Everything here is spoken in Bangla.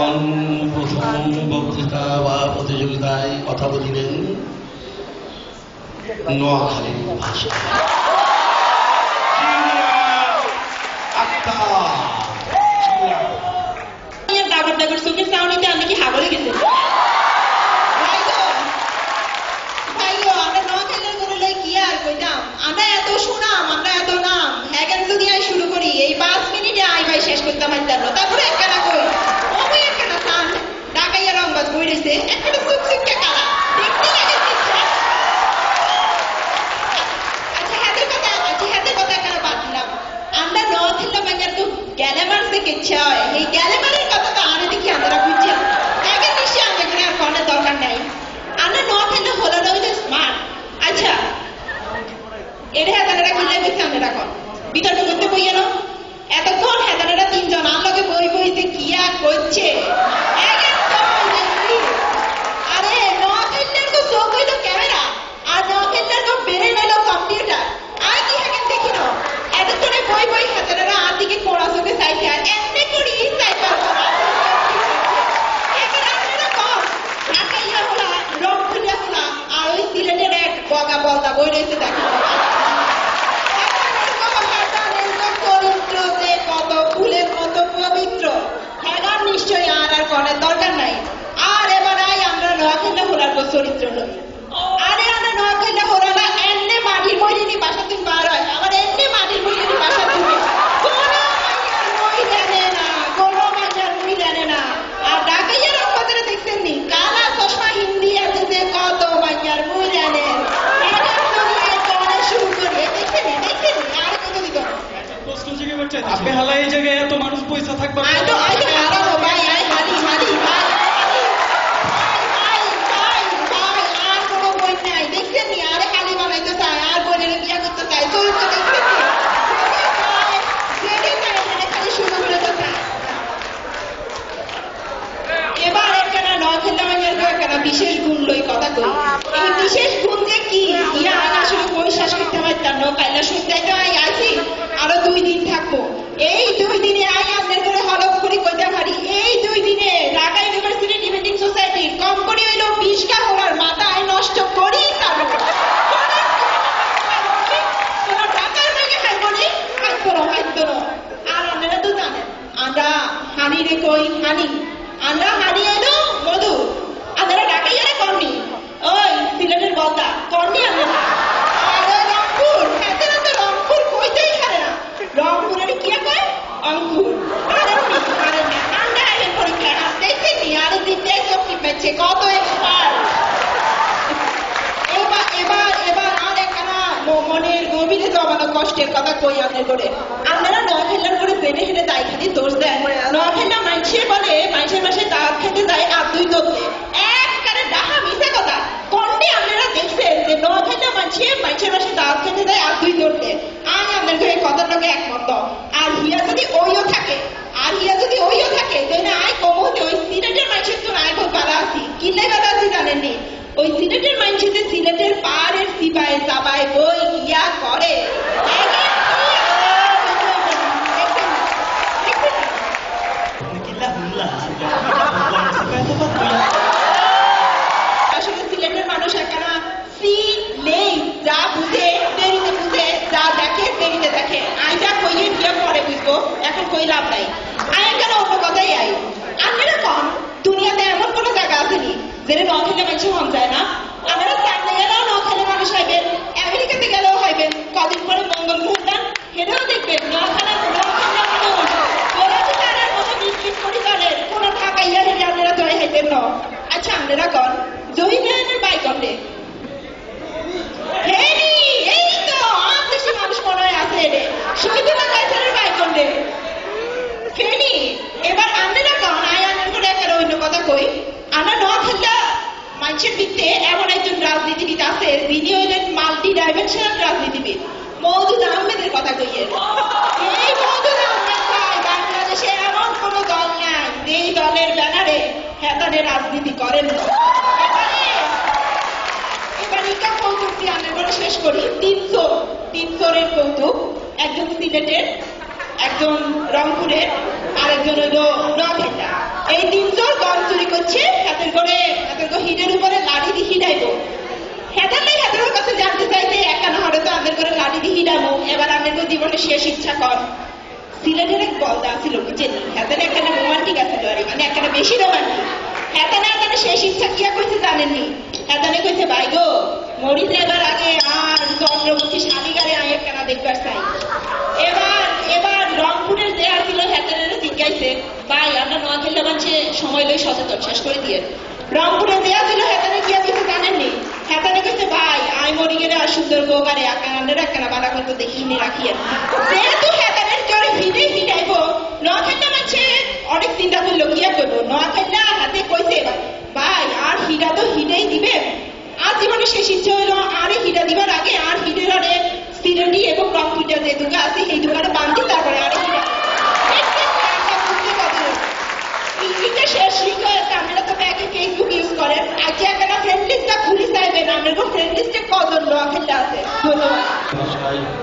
যখন প্রথম বক্তৃতা বা প্রতিযোগিতায় কথা বলিলেন নোয়াখালীর ভাষা, চোখের চাউনিতে আমি কি হাগলে গেছে আমরা এত সুনাম, আমরা এত নাম, হ্যাঁ যদি শুরু করি এই 5 মিনিটে আই ভাই শেষ করতে পারতাম না। তারপরে একখানা কই ওই একখানা সান ঢাকাইয়া রংবাজ বই রয়েছে, একটা চুপচুপকে কালা দেখতে লাগে। আচ্ছা হাতের কথা কেন বাদ দিলাম? আমরা ন খেললাম বাজার তো গ্যালেমার থেকে ইচ্ছা হয়, এই গ্যালেমারের কথা তো আনে দেখি আমরা বুঝছি আগে নিশ্চয় আমাদের আর ফোনের দরকার নাই। আমরা ন খেললে হলো না, ওই যে স্মার্ট। আচ্ছা এটা হেতানেরা খেললে দেখছি আমরা এখন বিতর্ক করতে বই এলো এতক্ষণ হেতানেরা 3 জন আলোকে বই বইতে কি আর করছে। আরে নখেলটার তো চোখ হইল ক্যামেরা আর নখেলটার তো বেড়ে নিল কম্পিউটার। আর কি এখন দেখি না এতক্ষণে বই বই হেতানেরা আর দিকে কোড়া চোখে চাইছে আর এমনি করি চাইবার ঢাকাইয়া হলা রং খুলিয়া হলা আর ওই সিলেটের এক বগা বলদা বই রয়েছে দেখো কত ফুলের মতো পবিত্র। হ্যাঁ নিশ্চয়ই আর কনের দরকার নাই। আর এবার আই আমরা নোয়াখালী হোলার চরিত্র নই। আরে আমরা নোয়াখালী হোলারা এমনি মাটির বইনি বাসা তুমি বার হয়, আমার এমনি মাটির বইনি বাসা তুমি মই জানে না, কোনো মাইয়ার মই জানে না। আর ঢাকাইয়ার অঙ্কদের দেখছেন নি কালা চশমা হিন্দি আছে যে কত মাইয়ার মই জানে শুরু করে দেখছেন আর কত দিত আপনি হালা এই জায়গায় এত মানুষ পয়সা থাকবে আর কোনো বই নাই দেখছেন নি আরে খালি বানাইতে চায় আর বইয়ের বিয়া করতে চায় চরিত্র দেখছেন খালি শুরু করে এবার একখানা ন খেললাম একখানা বিশেষ গুণ লই কথা কই। এই বিশেষ গুণ যে কি ইয়া আসলে বই শেষ করতে পারতাম না, কাইলা শুনতে আই আছি আরো 2 দিন থাকবো। এই 2 দিনে আই আপনার করে হলফ করে কইতে পারি এই 2 দিনে ঢাকা ইউনিভার্সিটি ডিবেটিং সোসাইটির কম করে হইল 20 টা হোলার মাথায় নষ্ট করি তারপর ঢাকার মেয়ে খাইবনি খাইতো আর আপনারা তো জানেন আমরা হানি রে কই হানি আমরা হানি এলো মধু আপনারা ঢাকাই এলে করনি ওই সিলেটের বলদা করনি আমরা রংপুর এত রংপুর কইতেই ছাড়ে না। রংপুরের কি কয় অঙ্কুর আরে ঠান্ডা এলেন পরীক্ষা দেখছি নি আর দিতে চোখি পেয়েছে কত এক্সপার্ট। এবার আর একখানা মনের গভীরে জমানো কষ্টের কথা কই আপনার করে। আপনারা নোয়াখালীর করে জেনে হেঁটে তাই খালি দোষ দেন। নোয়াখালী মানুষের বলে মানুষের মাসে দাঁত খেতে যায় আর 2 দোষে একবারে ডাহা মিশা কথা কোনটি আপনারা দেখছেন যে নোয়াখালী মানুষের মাসে দাঁত খেতে যায় আর 2 দৌড়তে। আমি আপনাদের এই কথাটাকে একমত। আর হিয়া যদি ওইও থাকে তাহলে আই কমতে ওই সিলেটের মানুষের তো আই খুব বাধা আছি কিনলে বাধা আছি জানেননি। ওই সিলেটের মানুষের যে সিলেটের পাহাড়ের সিপায় চাবায় বই ইয়া করে আসলে সিলেটের মানুষ একখানা সি নেই, যা বুঝে দেরিতে বুঝে, যা দেখে দেরিতে দেখে। আই যা কইয়ে বিয়ে পরে বুঝবো, এখন কই লাভ নাই। আই একখানা অন্য কথাই আই আপনারা কম দুনিয়াতে এমন কোনো জায়গা আসেনি যেটা নোয়াখালী মানুষ হন যায় না। আপনারা চাকরি গেলেও নোয়াখালী মানুষ হইবেন, আমেরিকাতে গেলেও হইবেন, কদিন পরে মঙ্গল ঘুরবেন হেঁটেও দেখবেন নোয়াখালী মানুষ ওরা তো তার মতো বিস্কিট পরিবারের কোনো ঢাকাইয়া হেঁটে আপনারা জয় হাইতেন ন। আচ্ছা আপনারা কন জহিনের বাইক অন্ডে এই তো আর বেশি মানুষ মনে হয় আছে রে শহীদুল্লাহ কায়সারের বাইক অন্ডে ফেনি। এবার আপনারা কন আয় আনার করে একটা অন্য কথা কই আমরা নোয়াখালী মানুষের ভিত্তে এমন একজন রাজনীতিবিদ আছে যিনি হইলেন মাল্টি ডাইমেনশনাল রাজনীতিবিদ মওদুদ আহমেদের কথা কইয়ে। এই মওদুদ আহমেদ ভাই বাংলাদেশে এমন কোন দল নাই যেই দলের ব্যানারে হেতানে রাজনীতি করেন না। এবার ইকা কৌতুকটি আমরা করে শেষ করি। 300 কৌতুক, একজন সিলেটের, একজন রংপুরের, আরেকজন হইল নোয়াখালী। এই 300 কইছে হাতের করে হিডের উপরে লাঠি দিয়ে হিডাইবো। হেতার কাছে জানতে চাইতে একটা না হরে তো আমাদের করে লাঠি দিয়ে হিডাবো, এবার আমাদের জীবনে শেষ ইচ্ছা কর। সিলেটের এক বলদা ছিল বুঝছেন, হেতারে একটা রোমান্টিক আছিল আর মানে একটা বেশি রোমান্টিক। হেতানে শেষ ইচ্ছা কিয়া কইছে জানেননি? হেতানে কইছে ভাই গো মরি যাবার আগে আর চন্দ্রমুখী শালিগারে আমি একটা দেখবার চাই। এবার রংপুরের যে আসছিল হেতারে জিজ্ঞাইছে ভাই আমরা নোয়াখালী মানুষে সময় লই সচেতন শেষ করে দিয়ে। রংপুরে যে আসছিল হেতানে কিয়া কইছে জানেননি? হেতানে কইছে ভাই আমি মরি গেলে আর সুন্দর বউকারে আকানের একখানা বালা করতে দেখি নি রাখিয়েন। যেহেতু হেতানের জ্বরে হিডাইব নোয়াখালী মানুষে অনেক চিন্তা করলো কিয়া করবো। নোয়াখালী হাতে কইছে ভাই আর হিডা তো হিডেই দিবে, আর জীবনে শেষ ইচ্ছে হইলো আরে হিডা দিবার আগে আর হিডের আরে সিলেটি এবং রংপুরটা যে দুগা আছে এই দুগারে বান্ধি তারপরে আরে হিডা শেষ লিঙ্ক হয়েছে। আপনারা তো ব্যাগে ফেসবুক ইউজ করেন, আজকে একটা ফ্রেন্ড লিস্টটা খুলি চাইবেন, আপনার ফ্রেন্ড লিস্টে কজন নোয়াখালী আছে। ধন্যবাদ।